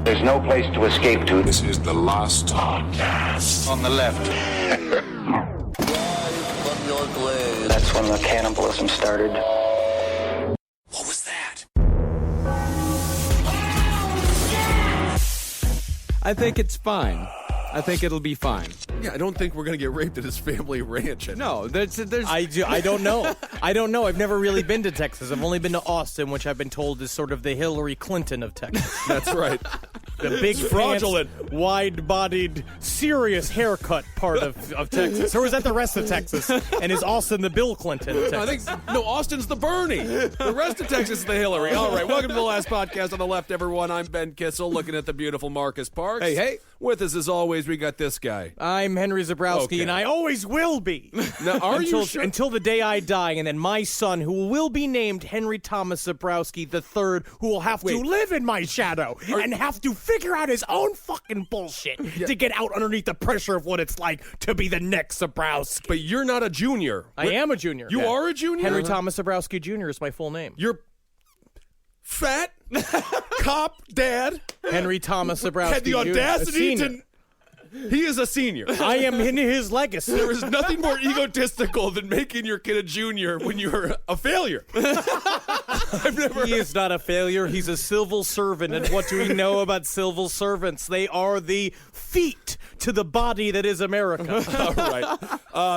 There's no place to escape to. This is the last podcast. On the left. That's when the cannibalism started. What was that? I think it's fine. I think it'll be fine. Yeah, I don't think we're going to get raped at his family ranch. No, there's I don't know. I don't know. I've never really been to Texas. I've only been to Austin, which I've been told is sort of the Hillary Clinton of Texas. That's right. The big fraudulent, wide-bodied, serious haircut part of Texas. Or is that the rest of Texas? And is Austin the Bill Clinton of Texas? Austin's the Bernie. The rest of Texas is the Hillary. All right, welcome to the last podcast on the left, everyone. I'm Ben Kissel, looking at the beautiful Marcus Parks. Hey. With us, as always, we got this guy. I'm Henry Zabrowski, Okay. and I always will be. Now, are you sure? Until the day I die, and then my son, who will be named Henry Thomas Zabrowski III, who will have to live in my shadow and have to figure out his own fucking bullshit to get out underneath the pressure of what it's like to be the next Zabrowski. But you're not a junior. I am a junior. You are a junior? Henry Thomas Zabrowski Jr. is my full name. You're fat cop dad. Henry Thomas Zabrowski Had the Jr., audacity a to... He is a senior. I am in his legacy. There is nothing more egotistical than making your kid a junior when you're a failure. He is not a failure. He's a civil servant. And what do we know about civil servants? They are the feet to the body that is America. All right.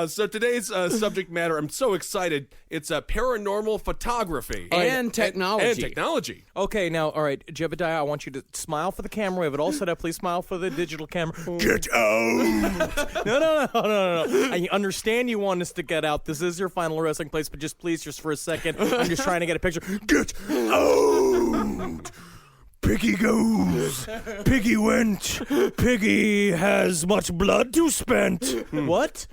So today's subject matter, I'm so excited. It's paranormal photography. And technology. And technology. Okay, now, all right, Jebediah, I want you to smile for the camera. We have it all set up. Please smile for the digital camera. Get out! No. I understand you want us to get out. This is your final resting place, but just for a second. I'm just trying to get a picture. Get out! Piggy goes. Piggy went. Piggy has much blood to spend. What?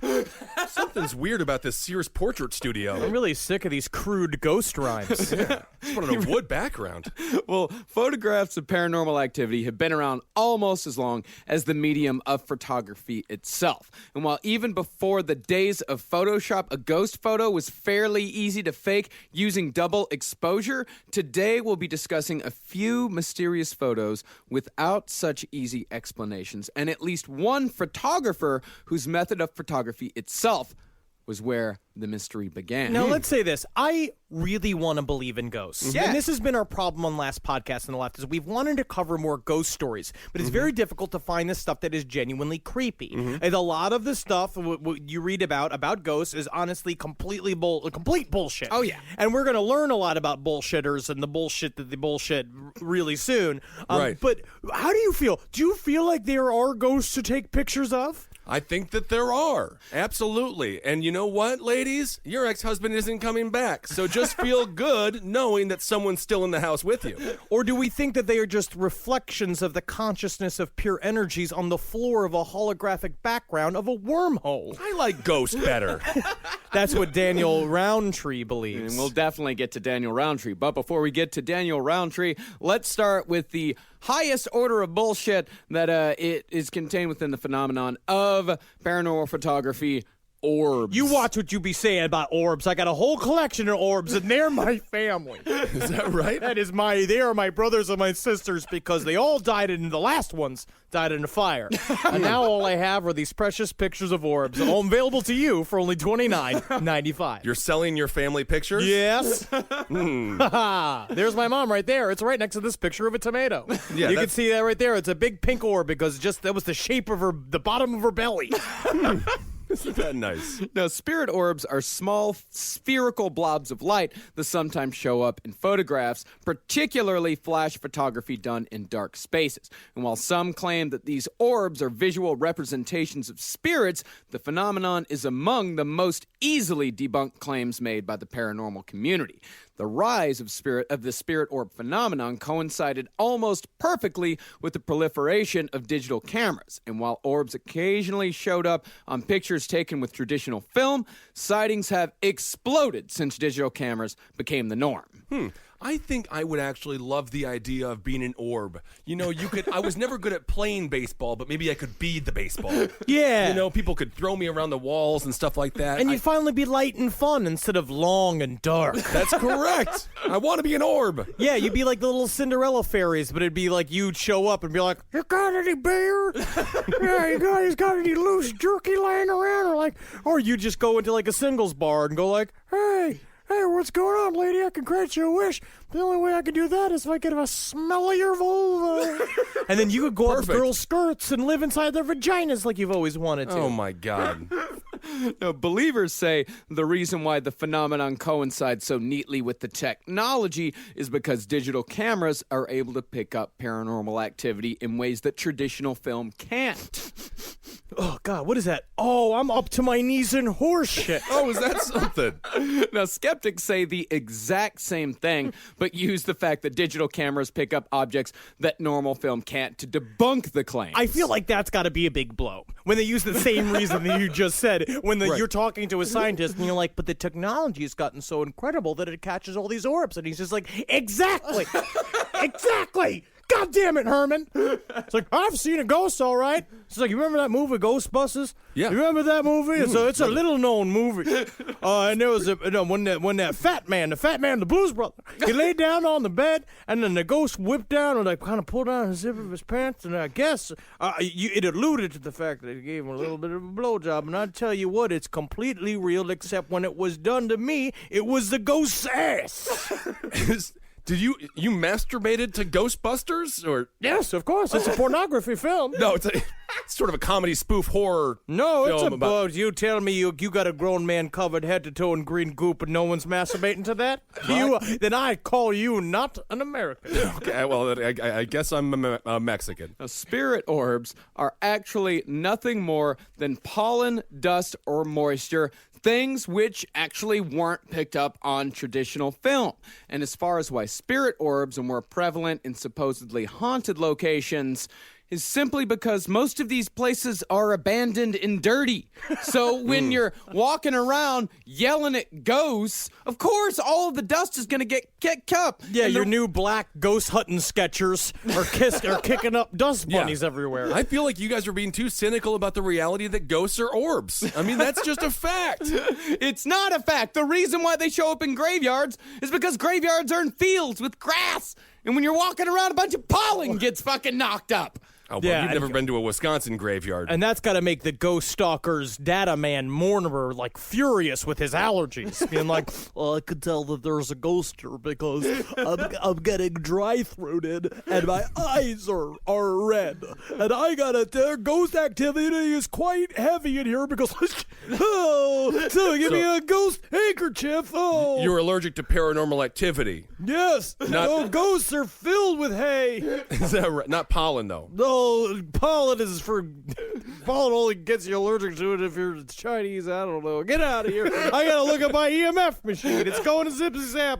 Something's weird about this Sears portrait studio. I'm really sick of these crude ghost rhymes. Just want a wood background. Well, photographs of paranormal activity have been around almost as long as the medium of photography itself. And while even before the days of Photoshop, a ghost photo was fairly easy to fake using double exposure, today we'll be discussing a few mysterious photos without such easy explanations, and at least one photographer whose method of photography itself was where the mystery began. Now, let's say this. I really want to believe in ghosts. Yeah. And this has been our problem on last podcast on the left, is we've wanted to cover more ghost stories, but it's very difficult to find the stuff that is genuinely creepy. And a lot of the stuff you read about ghosts is honestly complete bullshit. Oh, yeah. And we're going to learn a lot about bullshitters and the bullshit that they bullshit really soon. Right. But how do you feel? Do you feel like there are ghosts to take pictures of? I think that there are. Absolutely. And you know what, ladies? Your ex-husband isn't coming back. So just feel good knowing that someone's still in the house with you. Or do we think that they are just reflections of the consciousness of pure energies on the floor of a holographic background of a wormhole? I like ghosts better. That's what Daniel Rountree believes. And we'll definitely get to Daniel Rountree. But before we get to Daniel Rountree, let's start with the highest order of bullshit that it is contained within the phenomenon of paranormal photography, orbs. You watch what you be saying about orbs. I got a whole collection of orbs, and they're my family. Is that right? They are my brothers and my sisters, because they all died the last ones died in a fire. And now all I have are these precious pictures of orbs, all available to you for only $29.95. You're selling your family pictures? Yes. There's my mom right there. It's right next to this picture of a tomato. Yeah, you can see that right there. It's a big pink orb because that was the shape of the bottom of her belly. Isn't that nice? Now, spirit orbs are small spherical blobs of light that sometimes show up in photographs, particularly flash photography done in dark spaces. And while some claim that these orbs are visual representations of spirits, the phenomenon is among the most easily debunked claims made by the paranormal community. The rise of the spirit orb phenomenon coincided almost perfectly with the proliferation of digital cameras. And while orbs occasionally showed up on pictures taken with traditional film, sightings have exploded since digital cameras became the norm. I think I would actually love the idea of being an orb. You know, I was never good at playing baseball, but maybe I could be the baseball. Yeah. You know, people could throw me around the walls and stuff like that. And you'd finally be light and fun instead of long and dark. That's correct. I want to be an orb. Yeah, you'd be like the little Cinderella fairies, but it'd be like you'd show up and be like, "You got any beer? Yeah, you guys got any loose jerky laying around?" Or you just go into like a singles bar and go like, "Hey, what's going on, lady? I can grant you a wish. The only way I can do that is if I get a smell of your vulva." And then you could go up girls' skirts and live inside their vaginas like you've always wanted to. Oh, my God. Now, believers say the reason why the phenomenon coincides so neatly with the technology is because digital cameras are able to pick up paranormal activity in ways that traditional film can't. Oh, God, what is that? Oh, I'm up to my knees in horse shit. Oh, is that something? Now, skeptics say the exact same thing, but use the fact that digital cameras pick up objects that normal film can't to debunk the claim. I feel like that's got to be a big blow when they use the same reason that you just said. When you're talking to a scientist and you're like, but the technology has gotten so incredible that it catches all these orbs. And he's just like, exactly. Exactly. God damn it, Herman. It's like, I've seen a ghost, all right. It's like, you remember that movie, Ghostbusters? Yeah. You remember that movie? It's a little-known movie. And there was when that fat man, the Blues Brother, he laid down on the bed, and then the ghost whipped down and kind of pulled down the zip of his pants, and I guess it alluded to the fact that he gave him a little bit of a blowjob. And I tell you what, it's completely real, except when it was done to me, it was the ghost's ass. Did you masturbated to Ghostbusters or? Yes, of course. It's a pornography film. No, it's sort of a comedy spoof horror. No, it's film about you tell me you got a grown man covered head to toe in green goop and no one's masturbating to that? Then I call you not an American. Okay, well, I guess I'm a Mexican. Now, spirit orbs are actually nothing more than pollen, dust, or moisture, things which actually weren't picked up on traditional film. And as far as why spirit orbs are more prevalent in supposedly haunted locations is simply because most of these places are abandoned and dirty. So when you're walking around yelling at ghosts, of course all of the dust is going to get kicked up. Yeah, your new black ghost hunting sketchers are kicking up dust bunnies everywhere. I feel like you guys are being too cynical about the reality that ghosts are orbs. I mean, that's just a fact. It's not a fact. The reason why they show up in graveyards is because graveyards are in fields with grass. And when you're walking around, a bunch of pollen gets fucking knocked up. Oh, well, you've never been to a Wisconsin graveyard. And that's got to make the ghost stalker's data man Mortimer like furious with his allergies, being like, "Well, I could tell that there's a ghost here because I'm getting dry throated and my eyes are red, and I gotta tell ghost activity is quite heavy in here because so give me a ghost handkerchief. Oh, You're allergic to paranormal activity. yes, ghosts are filled with hay. Is that right? Not pollen, though. No, pollen only gets you allergic to it if you're Chinese. I don't know. Get out of here. I gotta look at my EMF machine. It's going to zippity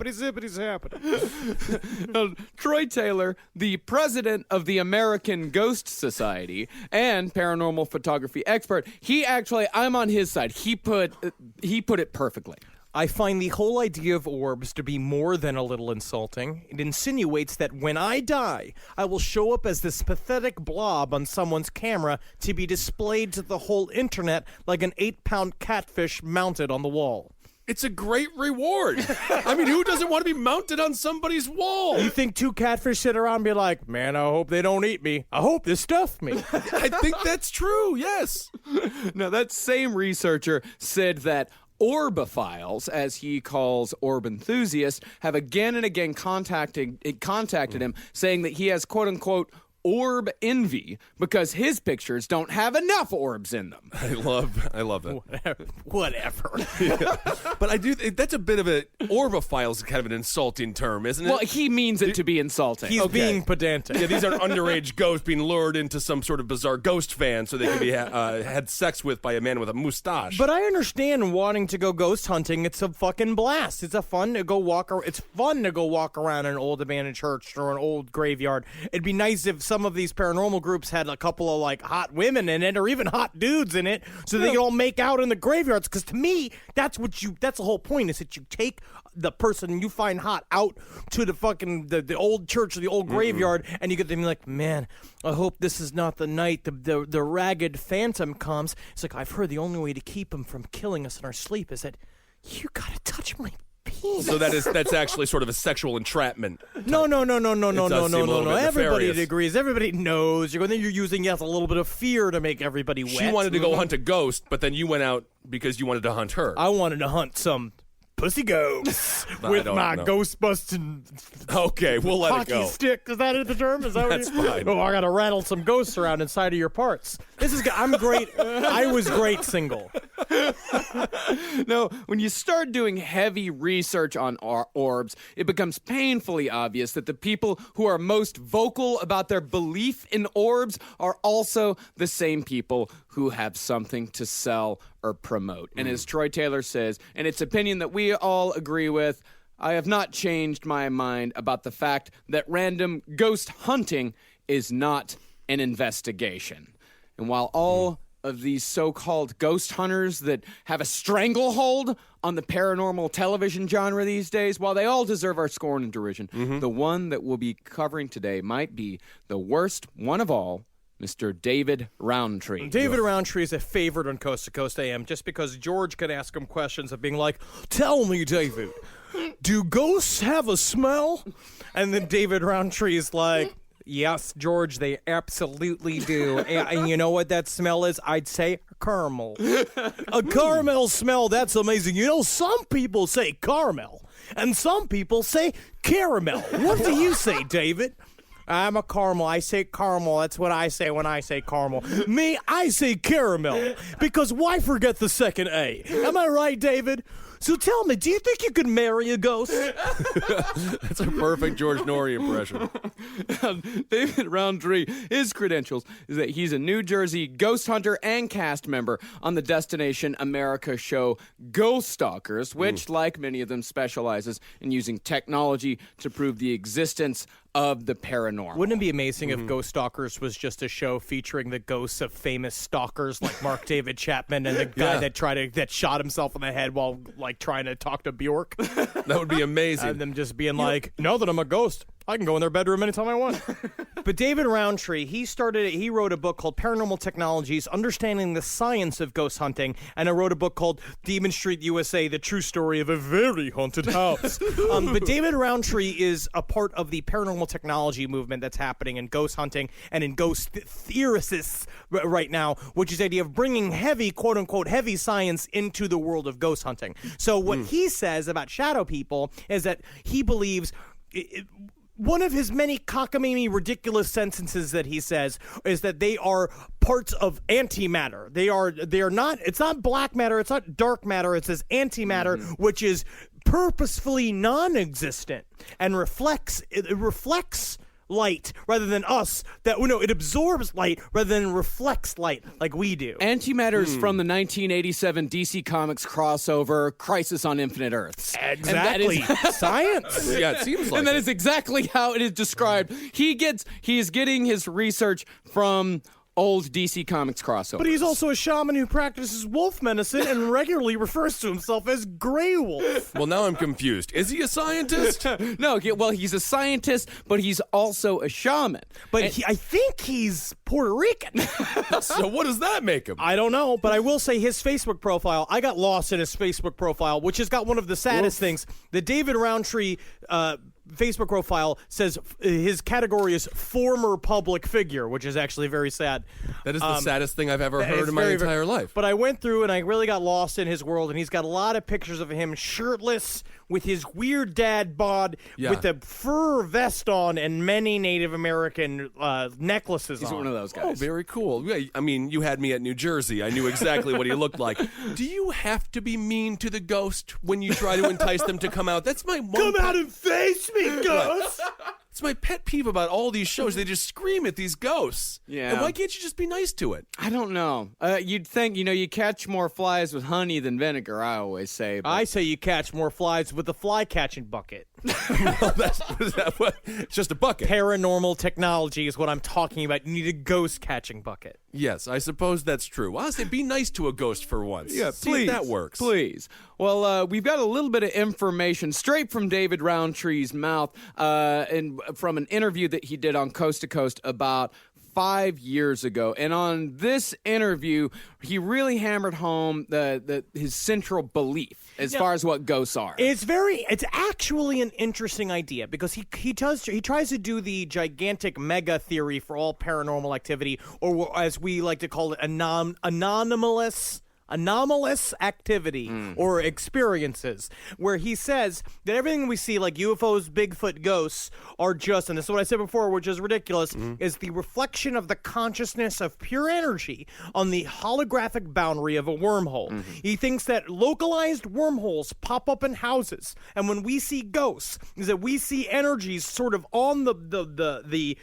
zappity. Troy Taylor, the president of the American Ghost Society and paranormal photography expert, I'm on his side. He put it perfectly. I find the whole idea of orbs to be more than a little insulting. It insinuates that when I die, I will show up as this pathetic blob on someone's camera to be displayed to the whole internet like an 8-pound catfish mounted on the wall. It's a great reward. I mean, who doesn't want to be mounted on somebody's wall? You think two catfish sit around and be like, man, I hope they don't eat me. I hope they stuff me. I think that's true, yes. Now, that same researcher said that orbophiles, as he calls orb enthusiasts, have again and again contacted him, saying that he has quote-unquote orb envy because his pictures don't have enough orbs in them. I love that. Whatever. But I do. That's a bit of a orbophile is kind of an insulting term, isn't it? Well, he means it to be insulting. He's being pedantic. Yeah, these are underage ghosts being lured into some sort of bizarre ghost fan so they can be had sex with by a man with a mustache. But I understand wanting to go ghost hunting. It's a fucking blast. It's fun to go walk around an old abandoned church or an old graveyard. It'd be nice if some of these paranormal groups had a couple of like hot women in it, or even hot dudes in it, so they could all make out in the graveyards. Because to me, that's the whole point, is that you take the person you find hot out to the fucking the old church or the old graveyard, and you get them like, man, I hope this is not the night the ragged phantom comes. It's like, I've heard the only way to keep him from killing us in our sleep is that you gotta touch my penis. So that's actually sort of a sexual entrapment. No. does seem a little bit Everybody nefarious. agrees. Everybody knows. You're using a little bit of fear to make everybody wet. She wanted to go hunt a ghost, but then you went out because you wanted to hunt her. I wanted to hunt some pussy ghosts I with don't my know. ghost busting Okay, we'll let it hockey go. stick. Is that the term? Is that That's what fine. Oh, I gotta rattle some ghosts around inside of your parts. I'm great. I was great single. No, when you start doing heavy research on orbs, it becomes painfully obvious that the people who are most vocal about their belief in orbs are also the same people who have something to sell or promote. And as Troy Taylor says, and it's opinion that we all agree with, I have not changed my mind about the fact that random ghost hunting is not an investigation. And while all of these so-called ghost hunters that have a stranglehold on the paranormal television genre these days, while they all deserve our scorn and derision, the one that we'll be covering today might be the worst one of all, Mr. David Rountree. David Rountree is a favorite on Coast to Coast AM just because George can ask him questions of being like, tell me, David, do ghosts have a smell? And then David Rountree is like, yes, George, they absolutely do. And you know what that smell is? I'd say caramel. A caramel smell, that's amazing. You know, some people say caramel, and some people say caramel. What do you say, David? I'm a caramel. I say caramel. That's what I say when I say caramel. Me, I say caramel. Because why forget the second A? Am I right, David? So tell me, do you think you could marry a ghost? That's a perfect George Norrie impression. David Rountree, his credentials is that he's a New Jersey ghost hunter and cast member on the Destination America show Ghost Stalkers, which, like many of them, specializes in using technology to prove the existence of the paranormal. Wouldn't it be amazing if Ghost Stalkers was just a show featuring the ghosts of famous stalkers like Mark David Chapman and the guy that shot himself in the head while like trying to talk to Bjork? That would be amazing. And them just being like, now that I'm a ghost, I can go in their bedroom anytime I want. But David Rountree, he wrote a book called Paranormal Technologies, Understanding the Science of Ghost Hunting, and I wrote a book called Demon Street USA, The True Story of a Very Haunted House. But David Rountree is a part of the paranormal technology movement that's happening in ghost hunting and in ghost theorists right now, which is the idea of bringing heavy, quote-unquote, heavy science into the world of ghost hunting. So what he says about shadow people is that he believes... one of his many cockamamie ridiculous sentences that he says is that they are parts of antimatter. They are not, it's not black matter, it's not dark matter, it says antimatter, which is purposefully non-existent and reflects light rather than us. It absorbs light rather than reflects light like we do. Antimatter is from the 1987 DC Comics crossover Crisis on Infinite Earths. Exactly. Science. Yeah, it seems like And that it. is exactly how it is described. He is getting his research from old DC Comics crossover. But he's also a shaman who practices wolf medicine and regularly refers to himself as Grey Wolf. Well, now I'm confused. Is he a scientist? No, he's a scientist, but he's also a shaman. But I think he's Puerto Rican. So what does that make him? I don't know, but I will say his Facebook profile, I got lost in his Facebook profile, which has got one of the saddest things. The David Rountree Facebook profile says his category is former public figure, which is actually very sad. That is the saddest thing I've ever heard It's in my very, entire life. But I went through and I really got lost in his world, and he's got a lot of pictures of him shirtless with his weird dad bod with a fur vest on and many Native American necklaces He's on. one of those Oh, guys. very cool. Yeah, I mean, you had me at New Jersey. I knew exactly what he looked like. Do you have to be mean to the ghost when you try to entice them to come out? That's my one Come out and face me, ghost! It's my pet peeve about all these shows. They just scream at these ghosts. Yeah. And why can't you just be nice to it? I don't know. You'd think, you catch more flies with honey than vinegar, I always say. But I say you catch more flies with the fly catching bucket. Is that what? It's just a bucket. Paranormal technology is what I'm talking about. You need a ghost catching bucket. Yes, I suppose that's true. Honestly, be nice to a ghost for once. Yeah, See please. if that works. Please. Well, we've got a little bit of information straight from David Rountree's mouth and from an interview that he did on Coast to Coast about 5 years ago. And on this interview, he really hammered home his central belief as far as what ghosts are. It's actually an interesting idea because he tries to do the gigantic mega theory for all paranormal activity, or as we like to call it, anomalous activity or experiences, where he says that everything we see, like UFOs, Bigfoot, ghosts, are just, and this is what I said before, which is ridiculous, is the reflection of the consciousness of pure energy on the holographic boundary of a wormhole. He thinks that localized wormholes pop up in houses, and when we see ghosts, is that we see energies sort of on the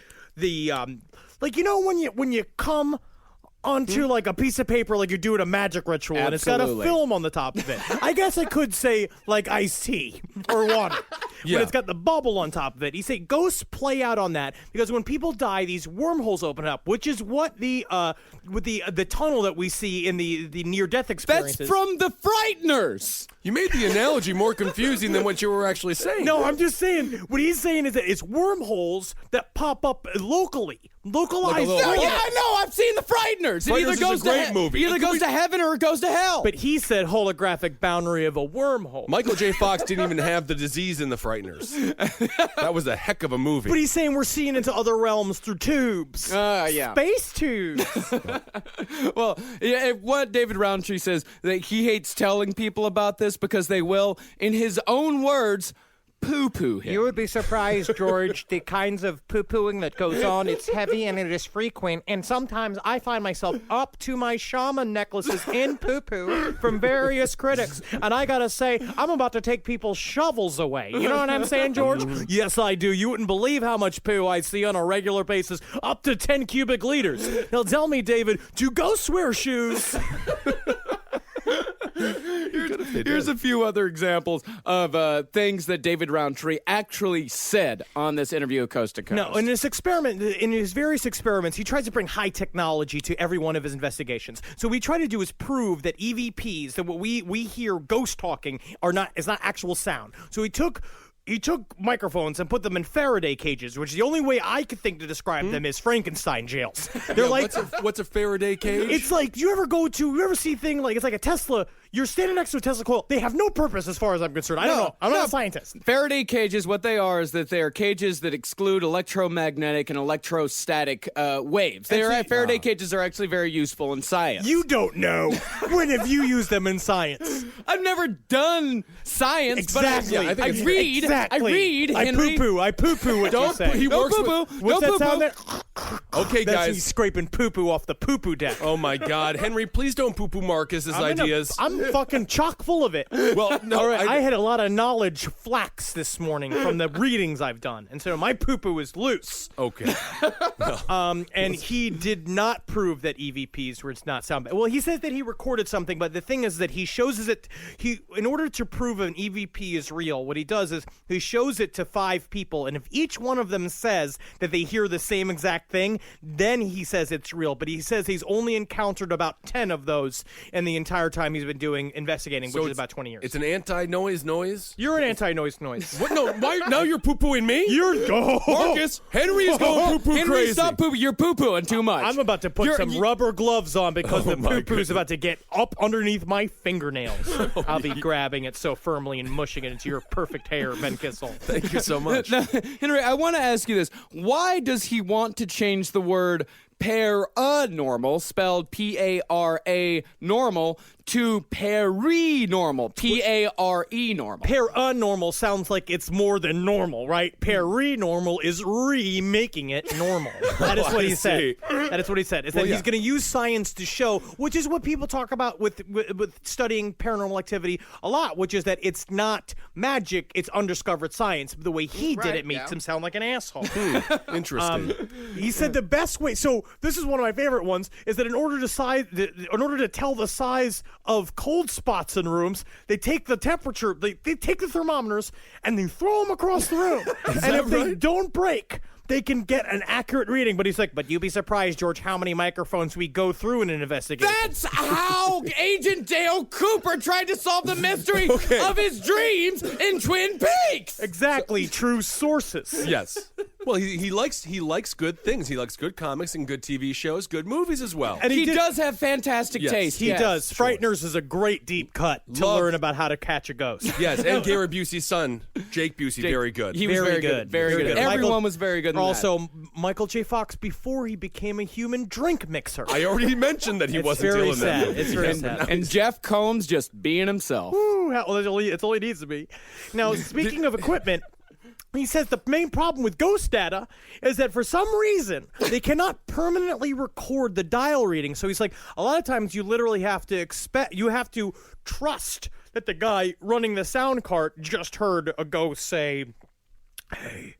like, you know, when you come onto like a piece of paper, like you're doing a magic ritual, and it's got a film on the top of it. I guess I could say like iced tea or water, but it's got the bubble on top of it. He say ghosts play out on that because when people die, these wormholes open up, which is what the tunnel that we see in the near-death experiences. That's from the Frighteners. You made the analogy more confusing than what you were actually saying. No, I'm just saying, what he's saying is that it's wormholes that pop up localized. Oh, yeah, I know. I've seen the Frighteners. It either is goes a great movie. Either goes to heaven or it goes to hell. But he said holographic boundary of a wormhole. Michael J. Fox didn't even have the disease in The Frighteners. That was a heck of a movie. But he's saying we're seeing into other realms through tubes. Yeah. Space tubes. Well, what David Rountree says, that he hates telling people about this because they will, in his own words, poo-poo him. You would be surprised, George, the kinds of poo-pooing that goes on. It's heavy and it is frequent, and sometimes I find myself up to my shaman necklaces in poo-poo from various critics. And I gotta say, I'm about to take people's shovels away. You know what I'm saying, George? Yes, I do. You wouldn't believe how much poo I see on a regular basis, up to 10 cubic liters. Now tell me, David, do ghosts wear shoes? Here's a few other examples of things that David Rountree actually said on this interview of Coast to Coast. No, in his various experiments, he tries to bring high technology to every one of his investigations. So what we try to do is prove that EVPs, that what we hear ghost talking, is not actual sound. So he took microphones and put them in Faraday cages, which is the only way I could think to describe them is Frankenstein jails. They're like, what's a Faraday cage? it's like, you ever see thing like, it's like a Tesla, you're standing next to a Tesla coil. They have no purpose as far as I'm concerned. I don't know. I'm not a scientist. Faraday cages, what they are is that they are cages that exclude electromagnetic and electrostatic waves. Faraday cages are actually very useful in science. You don't know. When have you used them in science? I've never done science, Exactly. but I read. Exactly. I read. I Henry. poo-poo what you say. He works with... What's that sound there? Okay, That's guys. me scraping poo-poo off the poo-poo deck. Oh, my God. Henry, please don't poo-poo Marcus's ideas. I'm fucking chock full of it. Well, no, all right, I had a lot of knowledge flax this morning from the readings I've done, and so my poo-poo is loose. Okay. And he did not prove that EVPs were not sound. Well, he says that he recorded something, but the thing is that he shows it. In order to prove an EVP is real, what he does is he shows it to 5 people, and if each one of them says that they hear the same exact thing, then he says it's real. But he says he's only encountered about 10 of those in the entire time he's been doing investigating, which is about 20 years. It's an anti-noise noise? You're an anti-noise. What? No, why? Now you're poo-pooing me? Marcus. Henry is going poo-poo Henry, crazy. stop poo-poo. You're poo-pooing too much. I'm about to put some rubber gloves on because the poo-poo is about to get up underneath my fingernails. I'll be grabbing it so firmly and mushing it into your perfect hair, Ben Kissel. Thank you so much. Now, Henry, I want to ask you this. Why does he want to change the word paranormal, spelled P-A-R-A normal, to paranormal, P-A-R-E normal? Paranormal sounds like it's more than normal, right? Paranormal is remaking it normal. That is what he said. That is what he said. Is that he's going to use science to show, which is what people talk about with studying paranormal activity a lot, which is that it's not magic, it's undiscovered science. The way he did it makes him sound like an asshole. Interesting. He said the best way. So this is one of my favorite ones, is that in order to tell the size of cold spots in rooms, they take the temperature, they take the thermometers, and they throw them across the room. And if they don't break, they can get an accurate reading. But he's like, but you'd be surprised, George, how many microphones we go through in an investigation. That's how Agent Dale Cooper tried to solve the mystery of his dreams in Twin Peaks. Exactly, true sources. Yes. Well, he likes good things. He likes good comics and good TV shows, good movies as well. And He does have fantastic taste. He does. Frighteners is a great deep cut to learn about how to catch a ghost. Yes, and Gary Busey's son, Jake Busey, very good. He was very good. Very good. Everyone was very good in Also, Michael J. Fox before he became a human drink mixer. I already mentioned that he wasn't very doing sad. that. It's very sad. And Jeff Combs just being himself. Ooh, well, it's all he needs to be. Now, speaking of equipment, he says the main problem with ghost data is that for some reason they cannot permanently record the dial reading. So he's like, a lot of times you literally have to trust that the guy running the sound cart just heard a ghost say, "Hey,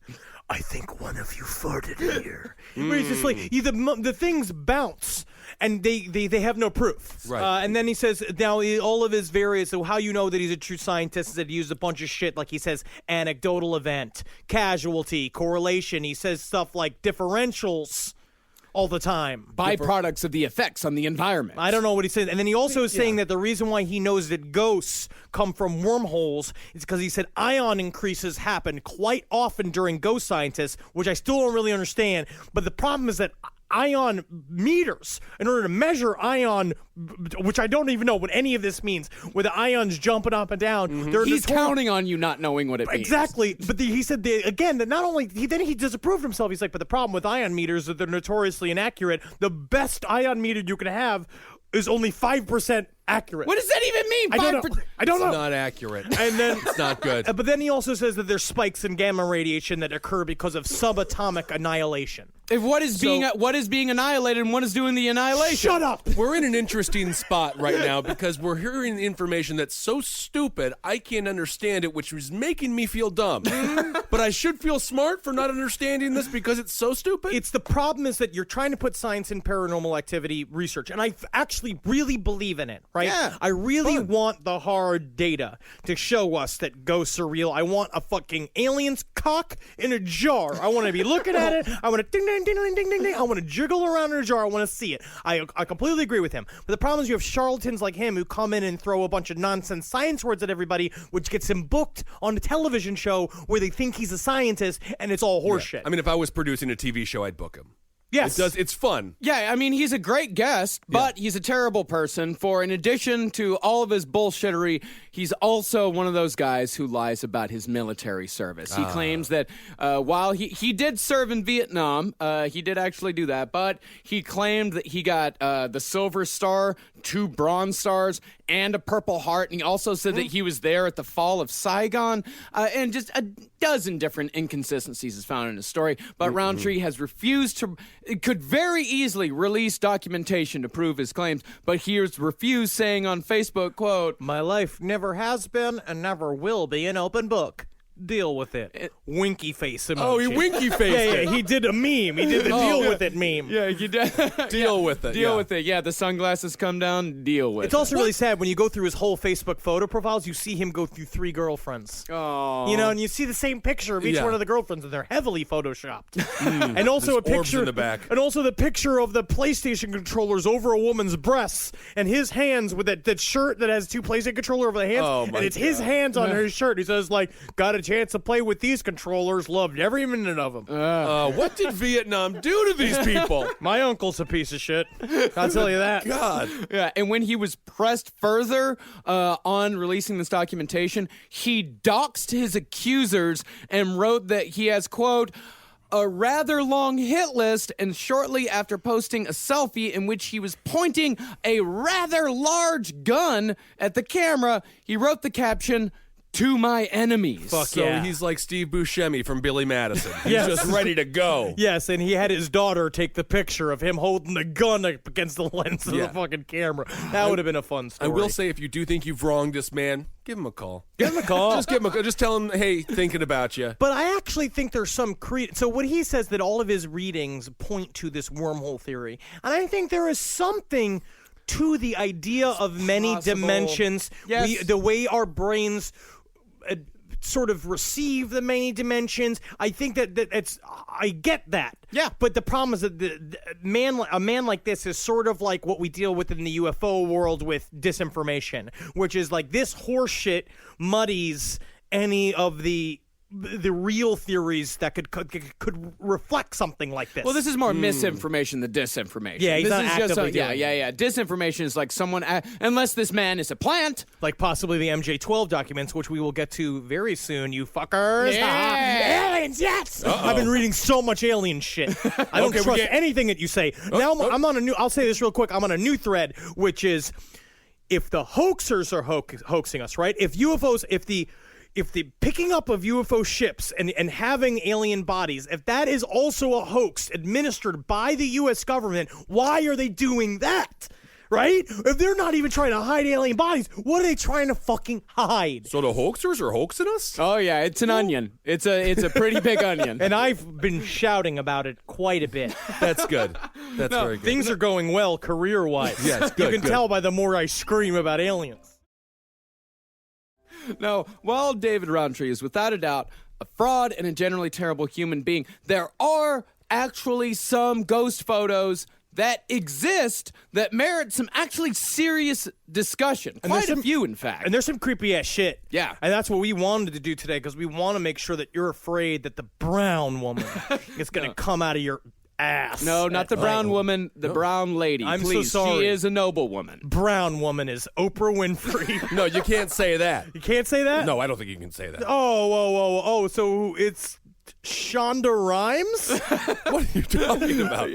I think one of you farted here." Where he's just like, the things bounce. And they have no proof. Right. And then he says, now all of his various, so how you know that he's a true scientist is that he used a bunch of shit, like he says, anecdotal event, casualty, correlation. He says stuff like differentials all the time. Byproducts of the effects on the environment. I don't know what he said. And then he also is saying that the reason why he knows that ghosts come from wormholes is because he said ion increases happen quite often during ghost scientists, which I still don't really understand. But the problem is that ion meters, in order to measure ion, which I don't even know what any of this means, where the ions jumping up and down. He's counting on you not knowing what it means. Exactly. But he said, again, that not only, then he disapproved himself. He's like, but the problem with ion meters is that they're notoriously inaccurate. The best ion meter you can have is only 5% accurate. What does that even mean? I don't know. It's not accurate. And then it's not good. But then he also says that there's spikes in gamma radiation that occur because of subatomic annihilation. What is being annihilated and what is doing the annihilation? Shut up! We're in an interesting spot right now because we're hearing information that's so stupid I can't understand it, which is making me feel dumb. But I should feel smart for not understanding this because it's so stupid. It's the problem is that you're trying to put science in paranormal activity research, and I actually really believe in it, right? Yeah, I really want the hard data to show us that ghosts are real. I want a fucking alien's cock in a jar. I want to be looking at it. I want to ding, ding, ding, ding, ding, ding, ding. I want to jiggle around in a jar. I want to see it. I completely agree with him. But the problem is you have charlatans like him who come in and throw a bunch of nonsense science words at everybody, which gets him booked on a television show where they think he's a scientist, and it's all horseshit. I mean, if I was producing a TV show, I'd book him. Yes. It's fun. Yeah, I mean, he's a great guest, but he's a terrible person. For in addition to all of his bullshittery, he's also one of those guys who lies about his military service. He claims that while he did serve in Vietnam, he did actually do that, but he claimed that he got the Silver Star, 2 Bronze Stars, and a Purple Heart. And he also said that he was there at the fall of Saigon, and just a dozen different inconsistencies is found in his story. But Rountree has refused to, could very easily release documentation to prove his claims, but he has refused, saying on Facebook, quote, "My life never has been and never will be an open book. Deal with it." Winky face emoji. Oh, he winky faced it. He did a meme. He did the deal with it meme. yeah, you did. Deal with it. Deal with it. Yeah, the sunglasses come down, deal with It's it. also really sad when you go through his whole Facebook photo profiles, you see him go through 3 girlfriends. Oh. You know, and you see the same picture of each Yeah. one of the girlfriends, and they're heavily photoshopped. And also There's a orbs picture in the back. and also the picture of the PlayStation controllers over a woman's breasts, and his hands with that shirt that has 2 PlayStation controller over the hands, Oh, my and it's his God. hands on her shirt. He says, like, got a chance to play with these controllers, loved every minute of them. What did Vietnam do to these people? My uncle's a piece of shit. I'll tell you that. God. Yeah, and when he was pressed further on releasing this documentation, he doxed his accusers and wrote that he has, quote, a rather long hit list, and shortly after posting a selfie in which he was pointing a rather large gun at the camera, he wrote the caption, to my enemies. Fuck So yeah. he's like Steve Buscemi from Billy Madison. He's Yes. just ready to go. Yes, and he had his daughter take the picture of him holding the gun up against the lens of Yeah. the fucking camera. That would have been a fun I story. will say, if you do think you've wronged this man, give him a call. give him a call. Just give him a call. Just tell him, hey, thinking about you. But I actually think there's some So what he says that all of his readings point to this wormhole theory, and I think there is something to the idea of many possible. dimensions. Yes. The way our brains sort of receive the many dimensions. I think that it's. I get that. Yeah. But the problem is that a man like this is sort of like what we deal with in the UFO world with disinformation, which is like this horseshit muddies any of the real theories that could reflect something like this. Well, this is more misinformation than disinformation. Yeah, he's this not is just actively doing yeah. Disinformation is like someone, unless this man is a plant. like possibly the MJ-12 documents, which we will get to very soon, you fuckers. Yeah. Aliens, yes! I've been reading so much alien shit. I don't trust anything that you say. Now I'm on a new, I'll say this real quick, I'm on a new thread, which is, if the hoaxers are hoaxing us, right? If UFOs, if the picking up of UFO ships and having alien bodies, if that is also a hoax administered by the U.S. government, why are they doing that? Right? If they're not even trying to hide alien bodies, what are they trying to fucking hide? So the hoaxers are hoaxing us? Oh yeah, it's an onion. It's a pretty big onion. And I've been shouting about it quite a bit. That's good. That's very good. Things are going well career-wise. Yes, good, You can good. tell by the more I scream about aliens. No, while David Rountree is without a doubt a fraud and a generally terrible human being, there are actually some ghost photos that exist that merit some actually serious discussion. Quite a few, in fact. And there's some creepy ass shit. Yeah. And that's what we wanted to do today, because we want to make sure that you're afraid that the brown woman is going to come out of your ass. No, not the brown woman, the brown lady. I'm so Please, sorry. she is a noble woman. Brown woman is Oprah Winfrey. No, you can't say that. You can't say that? No, I don't think you can say that. Oh, so it's Shonda Rhimes? What are you talking about?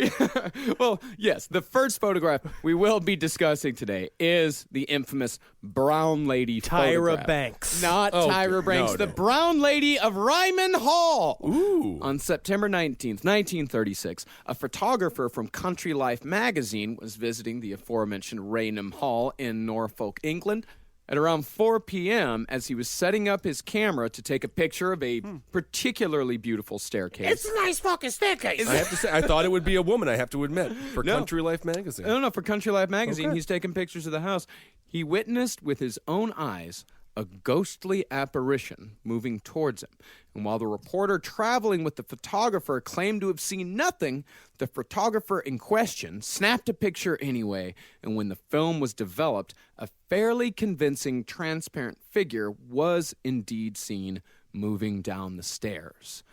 Well, yes, the first photograph we will be discussing today is the infamous brown lady Tyra photograph. Banks. Not Tyra Banks, no, the no. brown lady of Ryman Hall. Ooh. On September 19th, 1936, a photographer from Country Life magazine was visiting the aforementioned Raynham Hall in Norfolk, England. At around 4 p.m., as he was setting up his camera to take a picture of a particularly beautiful staircase. It's a nice fucking staircase. I have to say, I thought it would be a woman, I have to admit, for Country Life magazine. No, for Country Life magazine, Okay. he's taking pictures of the house. He witnessed with his own eyes a ghostly apparition moving towards him. And while the reporter traveling with the photographer claimed to have seen nothing, the photographer in question snapped a picture anyway. And when the film was developed, a fairly convincing transparent figure was indeed seen moving down the stairs.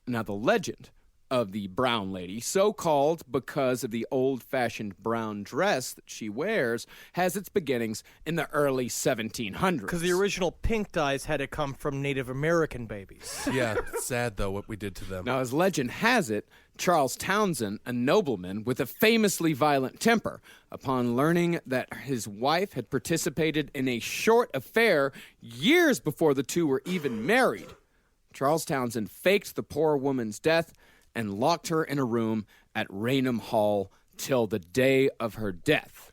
Now, the legend of the brown lady, so called because of the old-fashioned brown dress that she wears, has its beginnings in the early 1700s. Because the original pink dyes had to come from Native American babies. Yeah, it's sad, though, what we did to them. Now, as legend has it, Charles Townsend, a nobleman with a famously violent temper, upon learning that his wife had participated in a short affair years before the two were even married, Charles Townsend faked the poor woman's death and locked her in a room at Raynham Hall till the day of her death.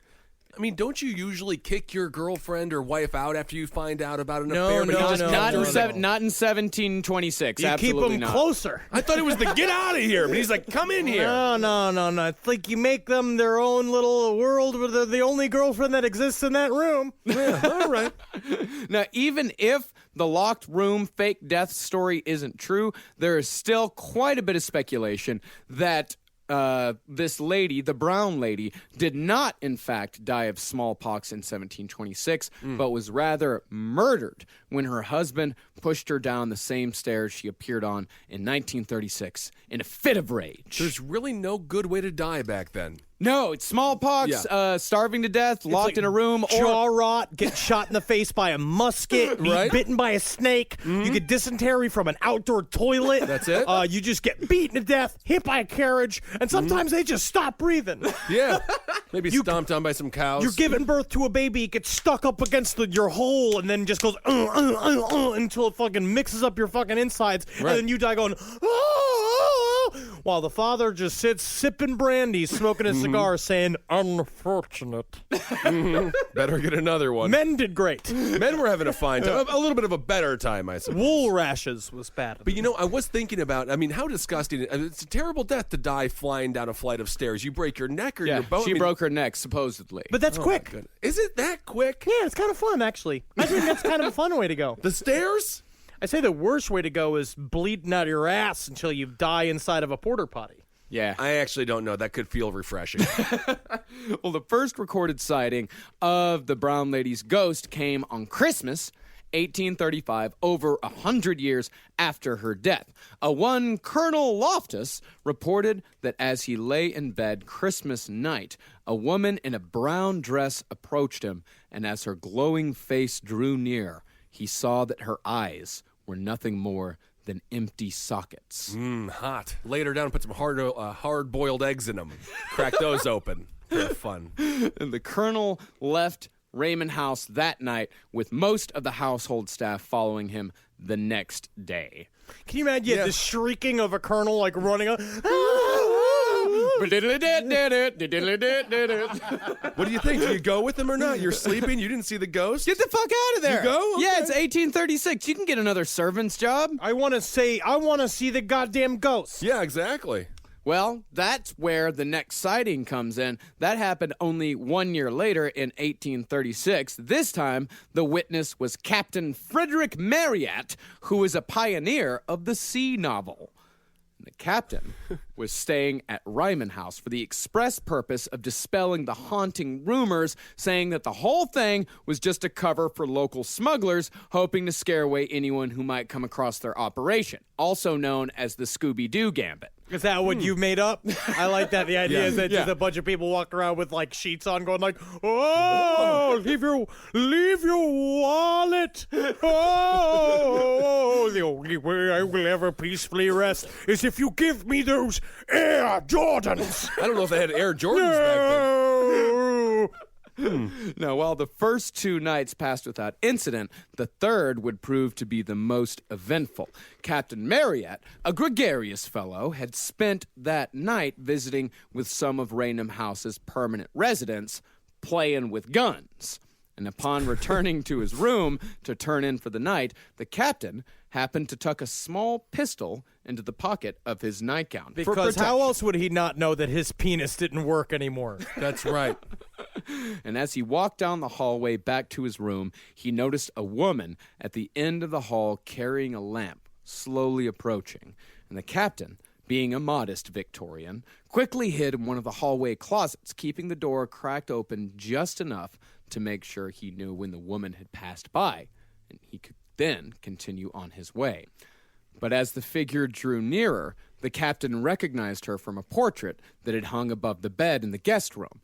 I mean, don't you usually kick your girlfriend or wife out after you find out about an No, affair? But no, you just no, kept Not her in, in seven, the- not in 1726. You keep Absolutely them not. closer. I thought it was the get out of here, but he's like, come in here. No. It's like you make them their own little world where they're the only girlfriend that exists in that room. Yeah, all right. Now, even if the locked room fake death story isn't true, there is still quite a bit of speculation that this lady, the brown lady, did not, in fact, die of smallpox in 1726, but was rather murdered when her husband pushed her down the same stairs she appeared on in 1936 in a fit of rage. There's really no good way to die back then. No, it's smallpox, starving to death, locked in a room, jaw or rot, get shot in the face by a musket, be Right. bitten by a snake. You get dysentery from an outdoor toilet. That's it? You just get beaten to death, hit by a carriage, and sometimes they just stop breathing. Yeah. Maybe stomped on by some cows. You're giving birth to a baby, it gets stuck up against your hole, and then just goes until it fucking mixes up your fucking insides, Right. and then you die going, while the father just sits sipping brandy, smoking a cigar, saying, unfortunate. Better get another one. Men did great. Men were having a fine time. A little bit of a better time, I suppose. Wool rashes was bad. But I was thinking about, how disgusting. It's a terrible death to die flying down a flight of stairs. You break your neck or Yeah, your bone. she broke her neck, supposedly. But that's quick. Good. Is it that quick? Yeah, it's kind of fun, actually. I think that's kind of a fun way to go. The stairs? I say the worst way to go is bleeding out your ass until you die inside of a porta potty. Yeah. I actually don't know. That could feel refreshing. Well, the first recorded sighting of the brown lady's ghost came on Christmas, 1835, over 100 years after her death. One Colonel Loftus reported that as he lay in bed Christmas night, a woman in a brown dress approached him, and as her glowing face drew near, he saw that her eyes were nothing more than empty sockets. Hot. Lay her down and put some hard-boiled eggs in them. Crack those open. For fun. And the colonel left Raymond House that night, with most of the household staff following him the next day. Can you imagine the shrieking of a colonel like running up? What What do you think? Do you go with him or not? You're sleeping? You didn't see the ghost? Get the fuck out of there! You go? Yeah, Okay. it's 1836. You can get another servant's job. I want to see the goddamn ghost. Yeah, exactly. Well, that's where the next sighting comes in. That happened only 1 year later in 1836. This time, the witness was Captain Frederick Marryat, who was a pioneer of the sea novel. The captain was staying at Ryman House for the express purpose of dispelling the haunting rumors, saying that the whole thing was just a cover for local smugglers, hoping to scare away anyone who might come across their operation, also known as the Scooby-Doo Gambit. Is that what you made up? I like that. The idea is that just a bunch of people walk around with like sheets on, going like, "Oh, leave your wallet. Oh, the only way I will ever peacefully rest is if you give me those Air Jordans." I don't know if they had Air Jordans back then. No. Now, while the first 2 nights passed without incident, the third would prove to be the most eventful. Captain Marryat, a gregarious fellow, had spent that night visiting with some of Raynham House's permanent residents, playing with guns. And upon returning to his room to turn in for the night, the captain happened to tuck a small pistol into the pocket of his nightgown. for Because how protection. else would he not know that his penis didn't work anymore? That's right. And as he walked down the hallway back to his room, he noticed a woman at the end of the hall carrying a lamp, slowly approaching. And the captain, being a modest Victorian, quickly hid in one of the hallway closets, keeping the door cracked open just enough to make sure he knew when the woman had passed by, and he could then continue on his way. But as the figure drew nearer, the captain recognized her from a portrait that had hung above the bed in the guest room.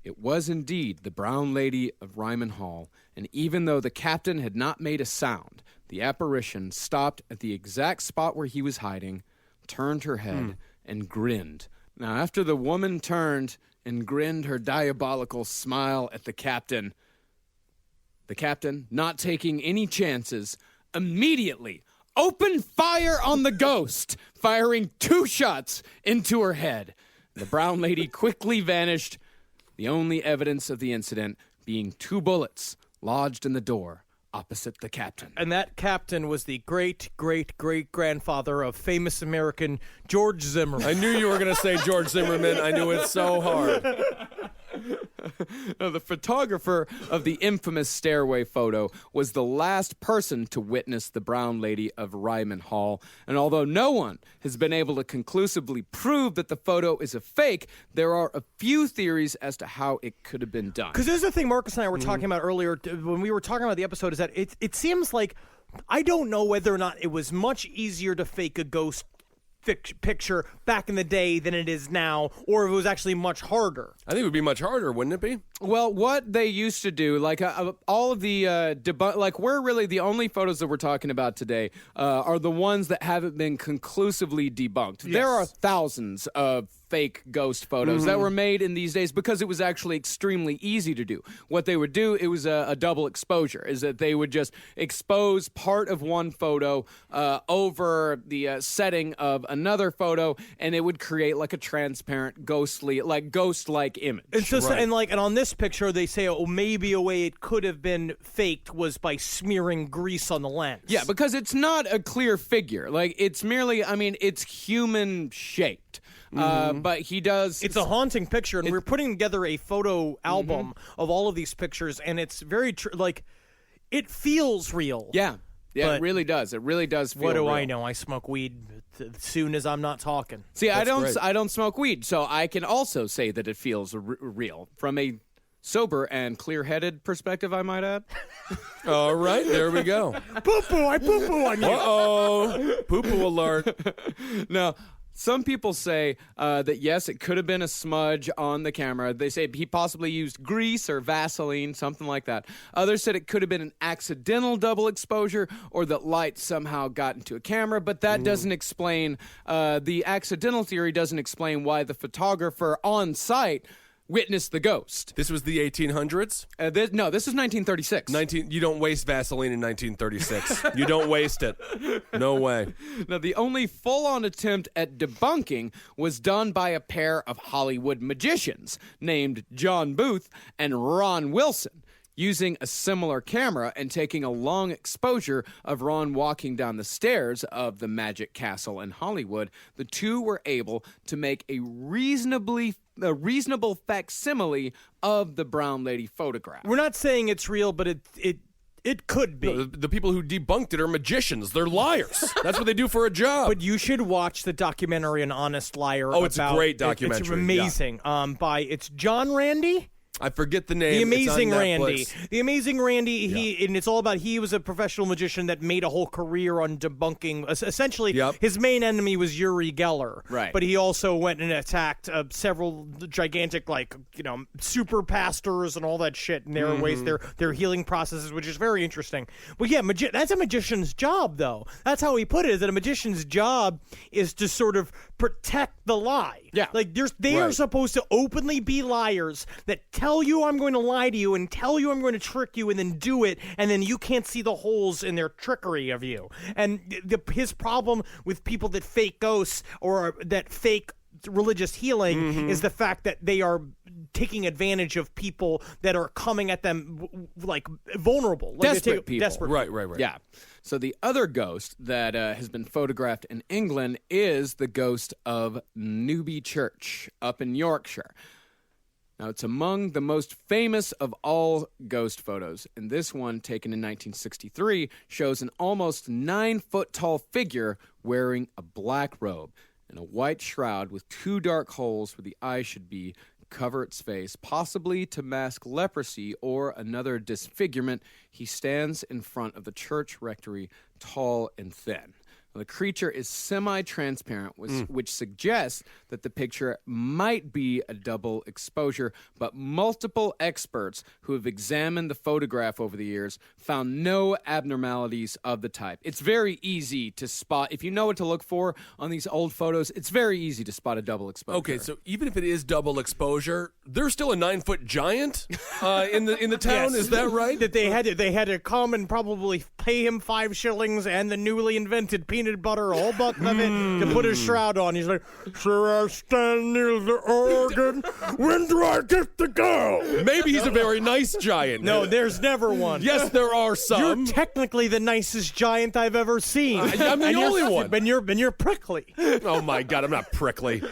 It was indeed the brown lady of Ryman Hall, and even though the captain had not made a sound, the apparition stopped at the exact spot where he was hiding, turned her head, and grinned. Now, after the woman turned and grinned her diabolical smile at the captain, not taking any chances, immediately opened fire on the ghost, firing 2 shots into her head. The brown lady quickly vanished, the only evidence of the incident being 2 bullets lodged in the door opposite the captain. And that captain was the great-great-great-grandfather of famous American George Zimmerman. I knew you were going to say George Zimmerman. I knew it so hard. Now, the photographer of the infamous stairway photo was the last person to witness the brown lady of Ryman Hall, and although no one has been able to conclusively prove that the photo is a fake, there are a few theories as to how it could have been done. Because there's the thing Marcus and I were talking about earlier when we were talking about the episode, is that it seems like, I don't know whether or not it was much easier to fake a ghost picture back in the day than it is now, or if it was actually much harder. I think it would be much harder, wouldn't it be? Well, what they used to do, like all of the like we're really the only photos that we're talking about today are the ones that haven't been conclusively debunked. Yes. There are thousands of fake ghost photos that were made in these days because it was actually extremely easy to do. What they would do, it was a double exposure, is that they would just expose part of one photo over the setting of another photo, and it would create like a transparent, ghost-like image. And so, and on this picture, they say, maybe a way it could have been faked was by smearing grease on the lens. Yeah, because it's not a clear figure. Like, it's merely, it's human shaped. But he does. It's a haunting picture, and we're putting together a photo album of all of these pictures, and it's very it feels real. Yeah, But it really does. It really does feel what do real. I know? I smoke weed as soon as I'm not talking. See, I great. don't smoke weed, so I can also say that it feels real from a sober and clear-headed perspective, I might add. All right, there we go. Poo-poo, I poo-poo on you. Uh-oh. Poo-poo alert. Now, some people say that, yes, it could have been a smudge on the camera. They say he possibly used grease or Vaseline, something like that. Others said it could have been an accidental double exposure or that light somehow got into a camera, but that doesn't explain, the accidental theory doesn't explain why the photographer on site witnessed the ghost. This was the 1800s? No, this is 1936. You don't waste Vaseline in 1936. You don't waste it. No way. Now, the only full-on attempt at debunking was done by a pair of Hollywood magicians named John Booth and Ron Wilson. Using a similar camera and taking a long exposure of Ron walking down the stairs of the Magic Castle in Hollywood, the two were able to make a reasonable facsimile of the brown lady photograph. We're not saying it's real, but it could be. No, the people who debunked it are magicians. They're liars. That's what they do for a job. But you should watch the documentary An Honest Liar. Oh, it's a great documentary. It's amazing. It's John Randy? I forget the name. The Amazing It's on Randy. Netflix. The Amazing Randy, and it's all about he was a professional magician that made a whole career on debunking. Essentially, his main enemy was Uri Geller. Right. But he also went and attacked several gigantic, super pastors and all that shit in their ways, their healing processes, which is very interesting. But yeah, that's a magician's job, though. That's how he put it, is that a magician's job is to sort of protect the lie. Yeah. They are supposed to openly be liars that tell you I'm going to lie to you and tell you I'm going to trick you and then do it, and then you can't see the holes in their trickery of you. And his problem with people that fake ghosts or that fake religious healing is the fact that they are taking advantage of people that are coming at them vulnerable. Desperate people. Desperate. Right. Yeah. So the other ghost that has been photographed in England is the ghost of Newby Church up in Yorkshire. Now, it's among the most famous of all ghost photos, and this one, taken in 1963, shows an almost 9-foot-tall figure wearing a black robe and a white shroud with 2 dark holes where the eyes should be, cover its face, possibly to mask leprosy or another disfigurement. He stands in front of the church rectory, tall and thin. The creature is semi-transparent, which suggests that the picture might be a double exposure, but multiple experts who have examined the photograph over the years found no abnormalities of the type. It's very easy to spot. If you know what to look for on these old photos, it's very easy to spot a double exposure. Okay, so even if it is double exposure, there's still a 9-foot giant in the town. Yes. Is that right? That they had to come and probably pay him 5 shillings and the newly invented peanut butter, a whole bucket of it, to put his shroud on. He's like, "Sir, I stand near the organ. When do I get to go?" Maybe he's a very nice giant. No, there's never one. Yes, there are some. You're technically the nicest giant I've ever seen. I'm the only one. And you're prickly. Oh my God, I'm not prickly.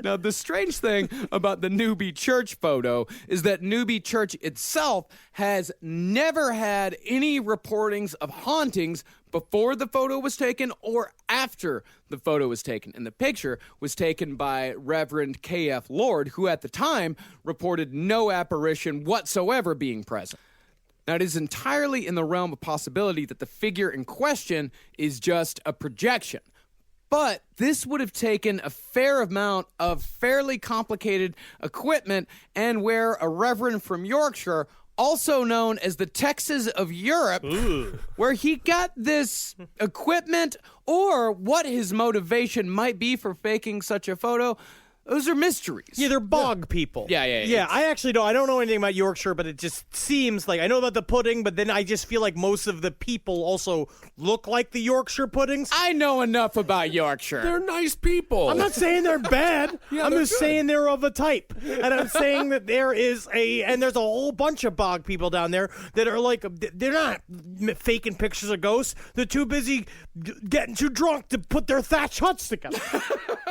Now, the strange thing about the Newby Church photo is that Newby Church itself has never had any reportings of hauntings before the photo was taken or after the photo was taken. And the picture was taken by Reverend K.F. Lord, who at the time reported no apparition whatsoever being present. Now, it is entirely in the realm of possibility that the figure in question is just a projection. But this would have taken a fair amount of fairly complicated equipment, and where a reverend from Yorkshire, also known as the Texas of Europe, where he got this equipment, or what his motivation might be for faking such a photo, Those are mysteries. Yeah, they're bog people. Yeah. I actually don't. I don't know anything about Yorkshire, but it just seems like I know about the pudding, but then I just feel like most of the people also look like the Yorkshire puddings. I know enough about Yorkshire. They're nice people. I'm not saying they're bad. I'm just saying they're of a type, and I'm saying that there's a whole bunch of bog people down there that are like they're not faking pictures of ghosts. They're too busy getting too drunk to put their thatch huts together.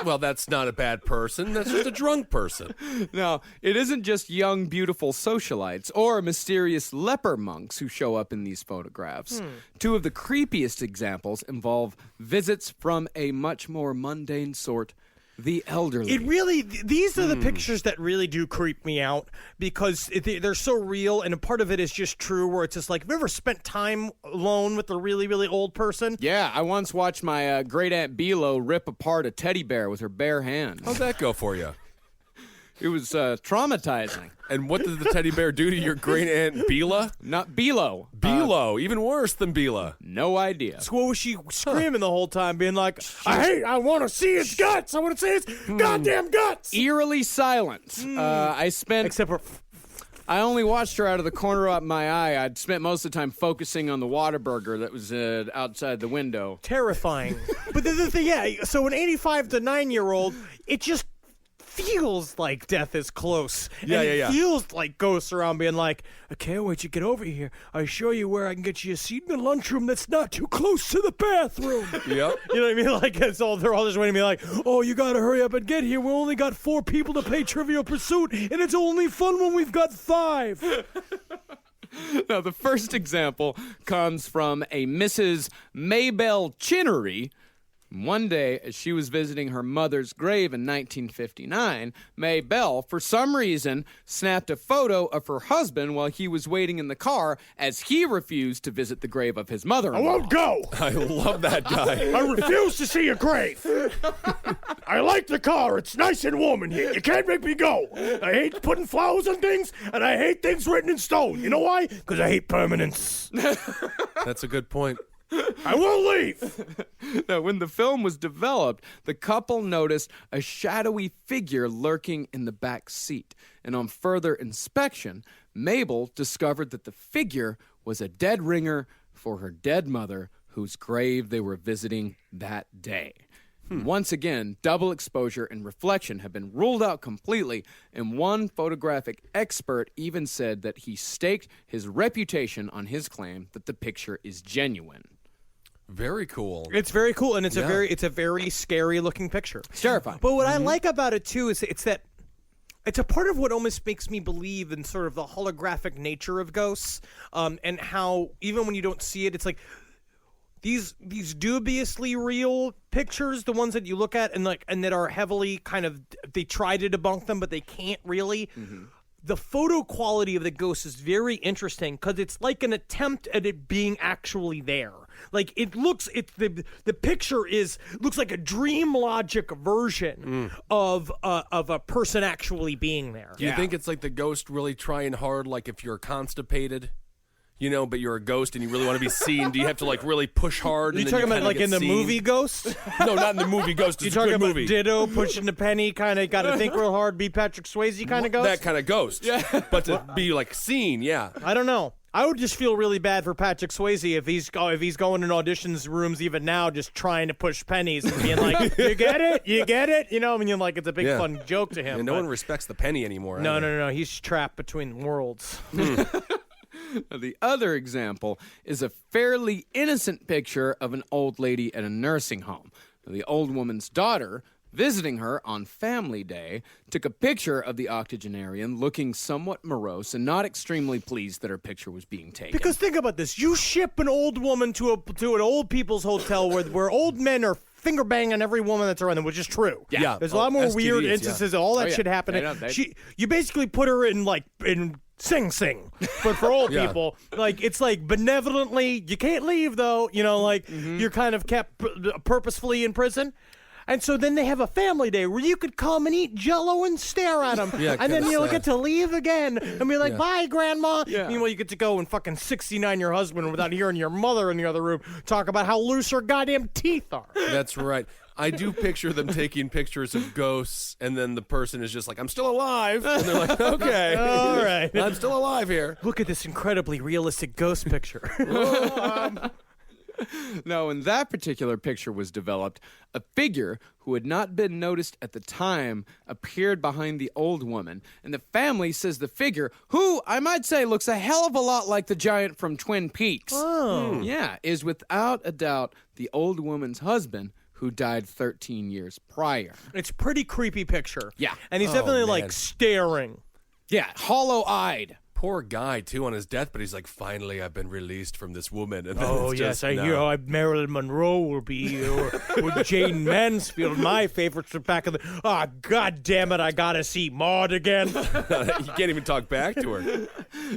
Well, that's not a bad person. That's just a drunk person. Now, it isn't just young, beautiful socialites or mysterious leper monks who show up in these photographs. Two of the creepiest examples involve visits from a much more mundane sort, the elderly. These are the pictures that really do creep me out because they're so real, and a part of it is just true where it's just like, have you ever spent time alone with a really, really old person? Yeah, I once watched my great-aunt Bilo rip apart a teddy bear with her bare hands. How'd that go for you? It was traumatizing. And what did the teddy bear do to your great aunt Bila? Not Bilo. Bilo, even worse than Bila. No idea. So what was she screaming the whole time, being like, I want to see his guts. I want to see his goddamn guts. Eerily silent. Except for... I only watched her out of the corner of my eye. I'd spent most of the time focusing on the Whataburger that was outside the window. Terrifying. But the thing, so an 85 to 9-year-old, it just feels like death is close. Yeah. Feels like ghosts around being like, I can't wait to get over here. I show you where I can get you a seat in the lunchroom that's not too close to the bathroom. Yep. You know what I mean? Like, they're all just waiting to be like, oh, you got to hurry up and get here. We only got 4 people to play Trivial Pursuit, and it's only fun when we've got 5. Now, the first example comes from a Mrs. Maybelle Chinnery. One day, as she was visiting her mother's grave in 1959, Maybelle, for some reason, snapped a photo of her husband while he was waiting in the car as he refused to visit the grave of his mother. I won't go. I love that guy. I refuse to see your grave. I like the car. It's nice and warm in here. You can't make me go. I hate putting flowers on things, and I hate things written in stone. You know why? Because I hate permanence. That's a good point. I won't leave. Now, when the film was developed, the couple noticed a shadowy figure lurking in the back seat. And on further inspection, Mabel discovered that the figure was a dead ringer for her dead mother, whose grave they were visiting that day. Once again, double exposure and reflection have been ruled out completely, and one photographic expert even said that he staked his reputation on his claim that the picture is genuine. Very cool. It's very cool, and it's a very scary looking picture. It's terrifying. But what I like about it too is it's a part of what almost makes me believe in sort of the holographic nature of ghosts, and how even when you don't see it, it's like these dubiously real pictures, the ones that you look at and that are heavily kind of, they try to debunk them, but they can't really. The photo quality of the ghost is very interesting because it's like an attempt at it being actually there. Like the picture looks like a dream logic version of a person actually being there. Do you think it's like the ghost really trying hard, like if you're constipated, but you're a ghost and you really want to be seen? Do you have to like really push hard? Are you talking about like in the movie Ghost? No, not in the movie Ghost. It's you a talking good about movie. Ditto pushing the penny, kind of got to think real hard, be Patrick Swayze kind of ghost? That kind of ghost. Yeah. But to be like seen, yeah. I don't know. I would just feel really bad for Patrick Swayze if he's going in auditions rooms even now, just trying to push pennies and being like, "You get it, you get it," like it's a big fun joke to him. And no one respects the penny anymore. No. He's trapped between worlds. The other example is a fairly innocent picture of an old lady at a nursing home. The old woman's daughter, visiting her on Family Day, took a picture of the octogenarian looking somewhat morose and not extremely pleased that her picture was being taken. Because think about this. You ship an old woman to an old people's hotel where old men are finger banging every woman that's around them, which is true. Yeah. There's a lot more STDs, weird instances of all that shit happening. You basically put her in Sing Sing, but for old people, like it's like benevolently, you can't leave though. You're kind of kept purposefully in prison. And so then they have a family day where you could come and eat Jell-O and stare at them. Yeah, and then kinda you'll sad. get to leave again and be like, bye, Grandma. Yeah. Meanwhile, you get to go and fucking 69 your husband without hearing your mother in the other room talk about how loose her goddamn teeth are. That's right. I do picture them taking pictures of ghosts, and then the person is just like, I'm still alive. And they're like, okay. All right. I'm still alive here. Look at this incredibly realistic ghost picture. No, when that particular picture was developed, a figure who had not been noticed at the time appeared behind the old woman. And the family says the figure, who I might say looks a hell of a lot like the giant from Twin Peaks. Oh. Yeah, is without a doubt the old woman's husband who died 13 years prior. It's a pretty creepy picture. Yeah. And he's definitely man. like staring. Yeah, hollow-eyed. Poor guy, too, on his deathbed. He's like, finally, I've been released from this woman. And then Oh, it's yes, just, I no. hear Marilyn Monroe will be here, or Jane Mansfield. My favorites are back in the... Ah, God damn it, I gotta see Maud again. You can't even talk back to her.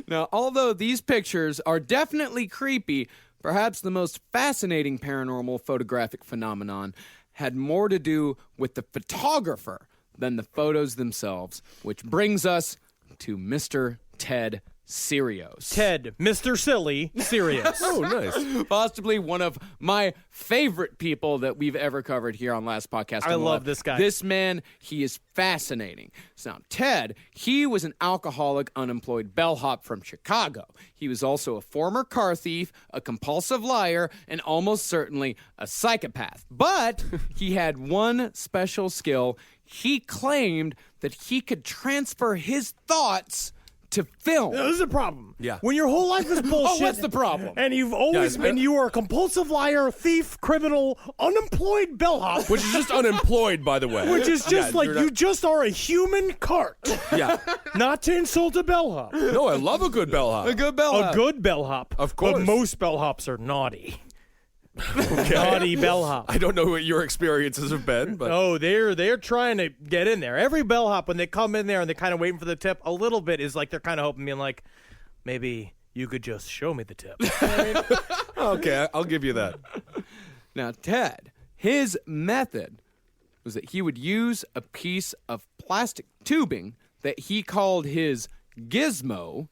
Now, although these pictures are definitely creepy, perhaps the most fascinating paranormal photographic phenomenon had more to do with the photographer than the photos themselves, which brings us to Mr. Ted Serios. Ted, Mr. Silly, Serious. Oh, nice. Possibly one of my favorite people that we've ever covered here on Last Podcast. I on the love Left. this guy. This man, he is fascinating. So now, Ted, he was an alcoholic, unemployed bellhop from Chicago. He was also a former car thief, a compulsive liar, and almost certainly a psychopath. But he had one special skill. He claimed that he could transfer his thoughts to film. This is a problem. Yeah. When your whole life is bullshit. what's the problem? And you've always Guys, been, you are a compulsive liar, thief, criminal, unemployed bellhop. Which is just unemployed, by the way. Which is just Yeah, like, you're not- you just are a human cart. Yeah. Not to insult a bellhop. No, I love a good bellhop. A good bellhop. A good bellhop. Of course. But most bellhops are naughty. Naughty bellhop. I don't know what your experiences have been, but Oh, they're trying to get in there. Every bellhop, when they come in there and they're kind of waiting for the tip, a little bit is like they're kind of hoping, being like, maybe you could just show me the tip. okay, I'll give you that. Now, Ted, his method was that he would use a piece of plastic tubing that he called his gizmo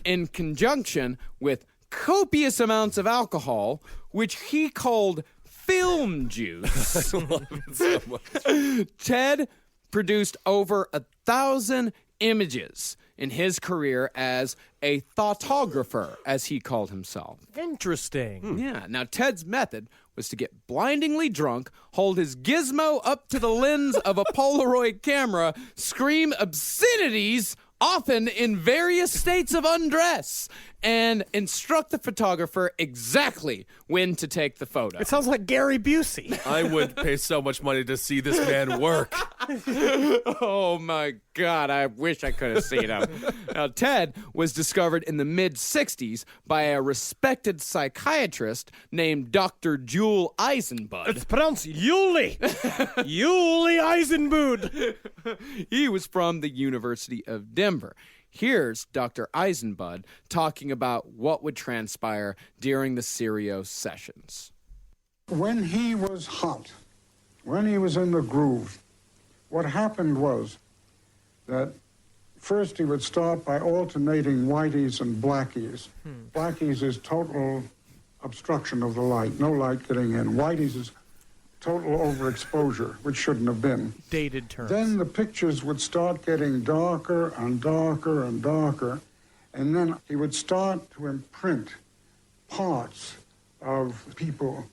in conjunction with copious amounts of alcohol, which he called film juice. I love it so much. Ted produced over 1,000 images in his career as a thoughtographer, as he called himself. Interesting. Yeah. Now, Ted's method was to get blindingly drunk, hold his gizmo up to the lens of a Polaroid camera, scream obscenities, often in various states of undress, and instruct the photographer exactly when to take the photo. It sounds like Gary Busey. I would pay so much money to see this man work. Oh my God, I wish I could have seen him. Now, Ted was discovered in the mid-'60s by a respected psychiatrist named Dr. Jewel Eisenbud. It's pronounced Yuli. Yuli Eisenbud. He was from the University of Denver. Here's Dr. Eisenbud talking about what would transpire during the Serios sessions. When he was hot, when he was in the groove, what happened was that first he would start by alternating whiteys and blackies. Blackies is total obstruction of the light, no light getting in. Whiteys is total overexposure, which shouldn't have been. Dated terms. Then the pictures would start getting darker and darker and darker, and then he would start to imprint parts of people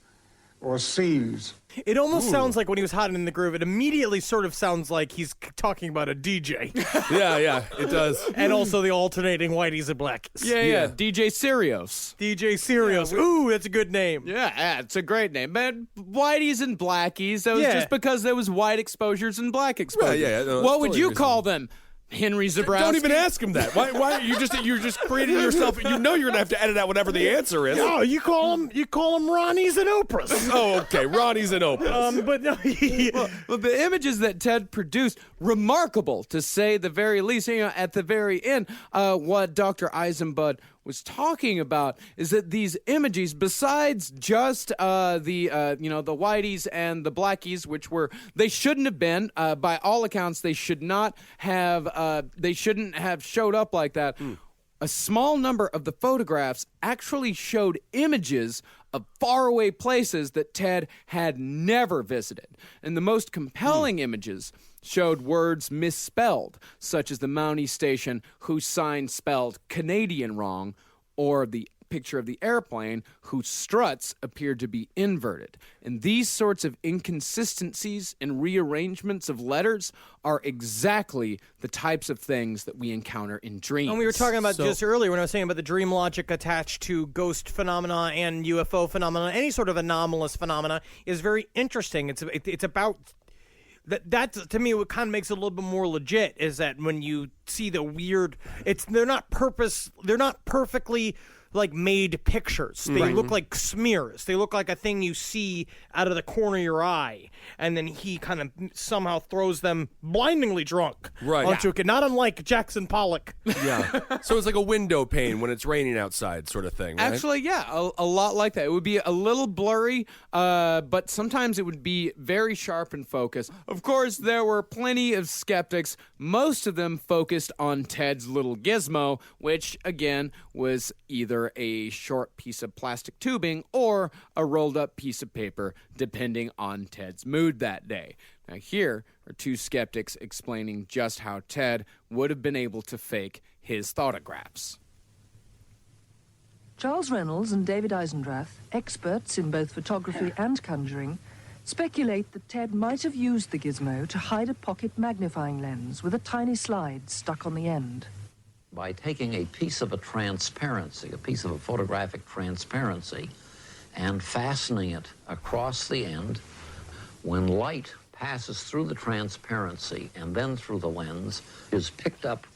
or scenes. It almost sounds like when he was hot and in the groove, it immediately sort of sounds like he's talking about a DJ. Yeah, it does. And also the alternating whiteys and blackies. Yeah, DJ Serios. DJ Serios. Ooh, that's a good name. Yeah, it's a great name. But whiteys and blackies, that was Yeah. just because there was white exposures and black exposures. yeah, no, what that's would totally you reasonable. call them? Henry Zabrowski? Don't even ask him that. Why are you're just creating yourself? You know you're gonna have to edit out whatever the answer is. Oh, you call them Ronnies and Oprahs. Oh, okay. Ronnie's an Opus. But no, Well, the images that Ted produced, remarkable to say the very least. You know, at the very end, what Dr. Eisenbud was talking about is that these images, besides just the whiteys and the blackies, which they shouldn't have been, by all accounts, they shouldn't have showed up like that. A small number of the photographs actually showed images of faraway places that Ted had never visited. And the most compelling images showed words misspelled, such as the Mountie station whose sign spelled Canadian wrong, or the picture of the airplane whose struts appeared to be inverted. And these sorts of inconsistencies and rearrangements of letters are exactly the types of things that we encounter in dreams. And we were talking about just earlier when I was saying about the dream logic attached to ghost phenomena and UFO phenomena. Any sort of anomalous phenomena is very interesting. It's about that to me what kind of makes it a little bit more legit is that when you see the weird, they're not perfectly like made pictures. They look like smears. They look like a thing you see out of the corner of your eye, and then he kind of somehow throws them blindingly drunk onto a kid. Not unlike Jackson Pollock. Yeah. So it's like a window pane when it's raining outside, sort of thing. Right? Actually, yeah, a lot like that. It would be a little blurry, but sometimes it would be very sharp and focused. Of course, there were plenty of skeptics, most of them focused on Ted's little gizmo, which, again, was either a short piece of plastic tubing or a rolled up piece of paper, depending on Ted's mood that day. Now, here are two skeptics explaining just how Ted would have been able to fake his photographs. Charles Reynolds and David Eisendrath, experts in both photography and conjuring, speculate that Ted might have used the gizmo to hide a pocket magnifying lens with a tiny slide stuck on the end. By taking a piece of a transparency, a piece of a photographic transparency, and fastening it across the end, when light passes through the transparency and then through the lens, is picked up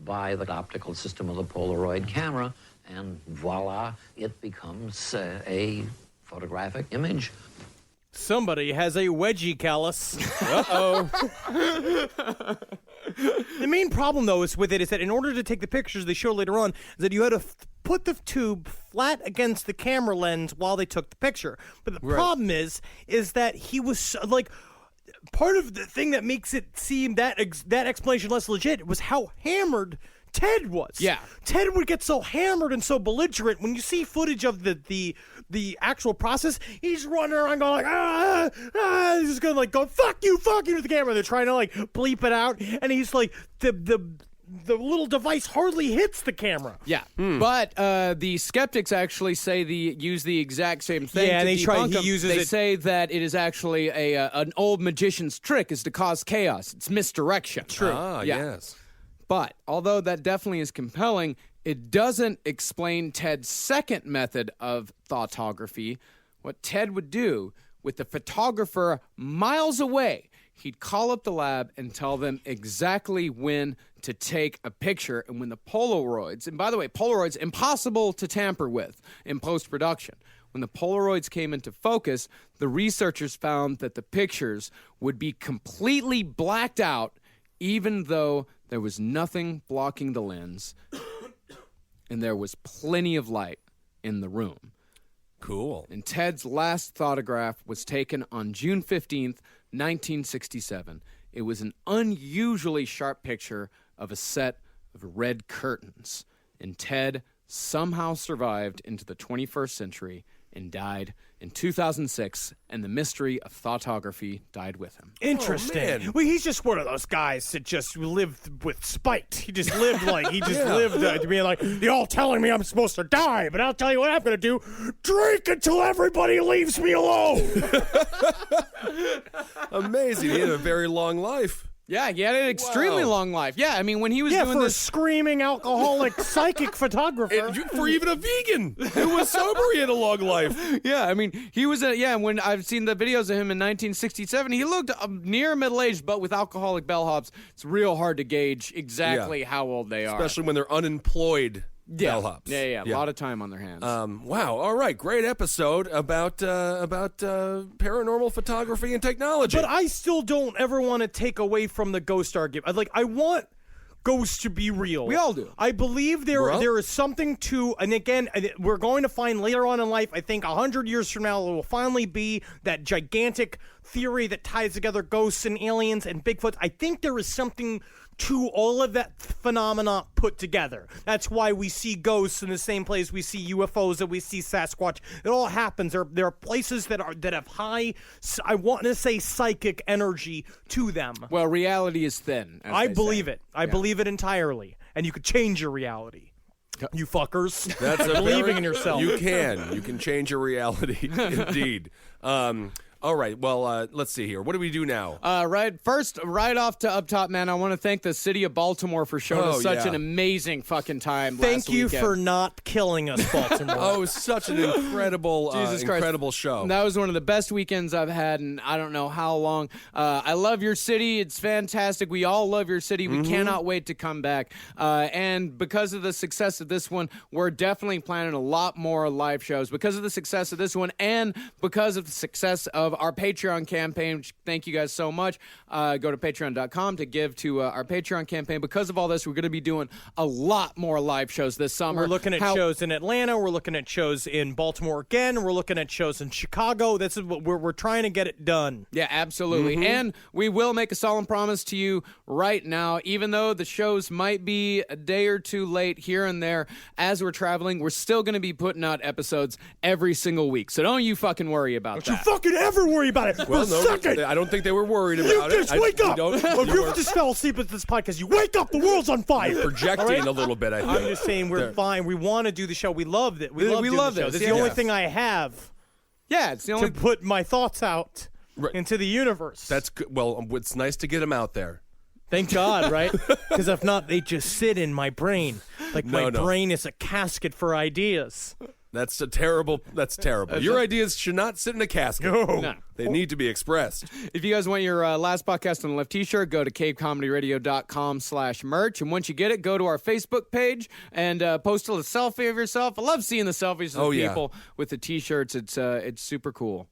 by the optical system of the Polaroid camera, and voila, it becomes a photographic image. Somebody has a wedgie callus. Uh-oh. The main problem, though, is that in order to take the pictures they show later on, is that you had to put the tube flat against the camera lens while they took the picture. But the problem is that he was, part of the thing that makes it seem that explanation less legit was how hammered Ted was. Yeah. Ted would get so hammered and so belligerent. When you see footage of the actual process, he's running around going he's just going go, fuck you to the camera. They're trying to bleep it out. And he's like, the little device hardly hits the camera. Yeah. But the skeptics actually say use the exact same thing. Yeah, and they say that it is actually an old magician's trick is to cause chaos. It's misdirection. True. Ah, yeah. Yes. But although that definitely is compelling, it doesn't explain Ted's second method of thoughtography. What Ted would do with the photographer miles away, he'd call up the lab and tell them exactly when to take a picture and when the Polaroids, and by the way, Polaroids, impossible to tamper with in post-production. When the Polaroids came into focus, the researchers found that the pictures would be completely blacked out, even though there was nothing blocking the lens, and there was plenty of light in the room. Cool. And Ted's last photograph was taken on June 15th, 1967. It was an unusually sharp picture of a set of red curtains. And Ted somehow survived into the 21st century and died in 2006, and the mystery of thoughtography died with him. Interesting. Well, he's just one of those guys that just lived with spite. He just lived to be like, you're all telling me I'm supposed to die, but I'll tell you what I'm going to do. Drink until everybody leaves me alone. Amazing. He had a very long life. Yeah, he had an extremely long life. Yeah, I mean, when he was doing for this... a screaming alcoholic psychic photographer. For even a vegan who was sober, he had a long life. Yeah, I mean, he was when I've seen the videos of him in 1967, he looked near middle-aged, but with alcoholic bellhops, it's real hard to gauge exactly how old they are. Especially when they're unemployed bellhops. Yeah, a lot of time on their hands. Wow, all right, great episode about paranormal photography and technology. But I still don't ever want to take away from the ghost argument. I want ghosts to be real. We all do. I believe there is something to, and again, we're going to find later on in life, I think 100 years from now, there will finally be that gigantic theory that ties together ghosts and aliens and Bigfoot. I think there is something to all of that phenomena put together. That's why we see ghosts in the same place we see UFOs, that we see Sasquatch. It all happens. There are places that have high, I want to say, psychic energy to them. Well, reality is thin. I believe it. I believe it entirely. And you could change your reality. You fuckers. That's believing in yourself. You can change your reality, indeed. All right, well, let's see here. What do we do now? Right off to up top, man, I want to thank the city of Baltimore for showing us such an amazing fucking time Thank you weekend. for not killing us, Baltimore. Oh, it was such an incredible, incredible show. That was one of the best weekends I've had in I don't know how long. I love your city. It's fantastic. We all love your city. We cannot wait to come back. And because of the success of this one, we're definitely planning a lot more live shows. Because of the success of this one and because of the success of our Patreon campaign, which thank you guys so much. Go to patreon.com to give to our Patreon campaign. Because of all this, we're going to be doing a lot more live shows this summer. We're looking at shows in Atlanta. We're looking at shows in Baltimore again. We're looking at shows in Chicago. This is what we're trying to get it done. Yeah, absolutely. And we will make a solemn promise to you right now, even though the shows might be a day or two late here and there as we're traveling, we're still going to be putting out episodes every single week. So don't you fucking worry about that. Don't you fucking ever worry about it Well, for a second. I don't think they were worried about it. You just wake up. If you just fell asleep at this podcast, you wake up, the world's on fire. Projecting a little bit, I think. I'm just saying we're fine. We want to do the show. We love it. We love the show. This is the only thing I have it's the only to put my thoughts out into the universe. That's good. Well, it's nice to get them out there. Thank God, right? Because if not, they just sit in my brain. Like my brain is a casket for ideas. That's terrible. Your ideas should not sit in a casket. No. They need to be expressed. If you guys want your last podcast on the left t-shirt, go to cavecomedyradio.com/merch. And once you get it, go to our Facebook page and post a selfie of yourself. I love seeing the selfies of people with the t-shirts. It's super cool.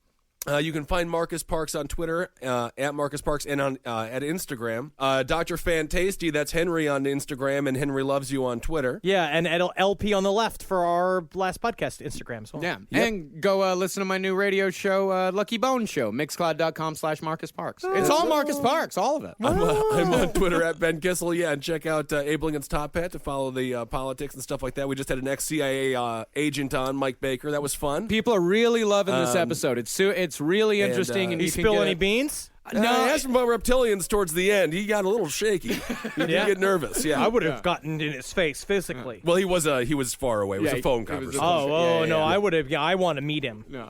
You can find Marcus Parks on Twitter, at Marcus Parks, and on at Instagram. Dr. Fantasty, that's Henry on Instagram, and Henry Loves You on Twitter. Yeah, and LP on the left for our last podcast Instagram. So. Yeah, and go listen to my new radio show, Lucky Bone Show, mixcloud.com/Marcus Parks. It's all Marcus Parks, all of it. I'm on Twitter at Ben Kissel, and check out Abe Lincoln's Top Hat to follow the politics and stuff like that. We just had an ex-CIA agent on, Mike Baker. That was fun. People are really loving this episode. It's really interesting. And you spill any beans? No, I asked him about reptilians towards the end. He got a little shaky. He did get nervous. Yeah, I would have gotten in his face physically. Well, he was far away. It was a phone conversation. I would have. Yeah, I want to meet him. No.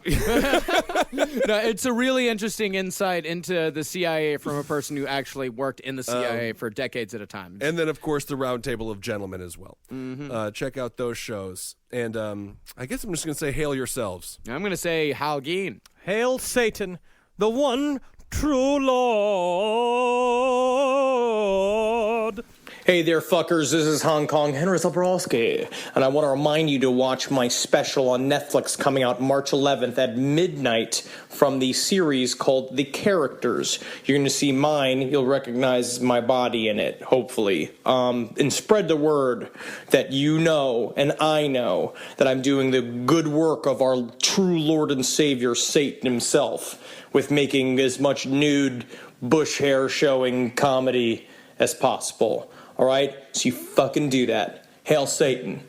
No, it's a really interesting insight into the CIA from a person who actually worked in the CIA for decades at a time. And then, of course, the Round Table of Gentlemen as well. Check out those shows. And I guess I'm just going to say, hail yourselves. I'm going to say, Halgeen. Hail Satan, the one true Lord. Hey there, fuckers. This is Hong Kong Henry Zabrowski, and I want to remind you to watch my special on Netflix coming out March 11th at midnight from the series called The Characters. You're going to see mine. You'll recognize my body in it, hopefully. And spread the word that you know and I know that I'm doing the good work of our true Lord and Savior, Satan himself, with making as much nude, bush hair showing comedy as possible. All right? So you fucking do that. Hail Satan.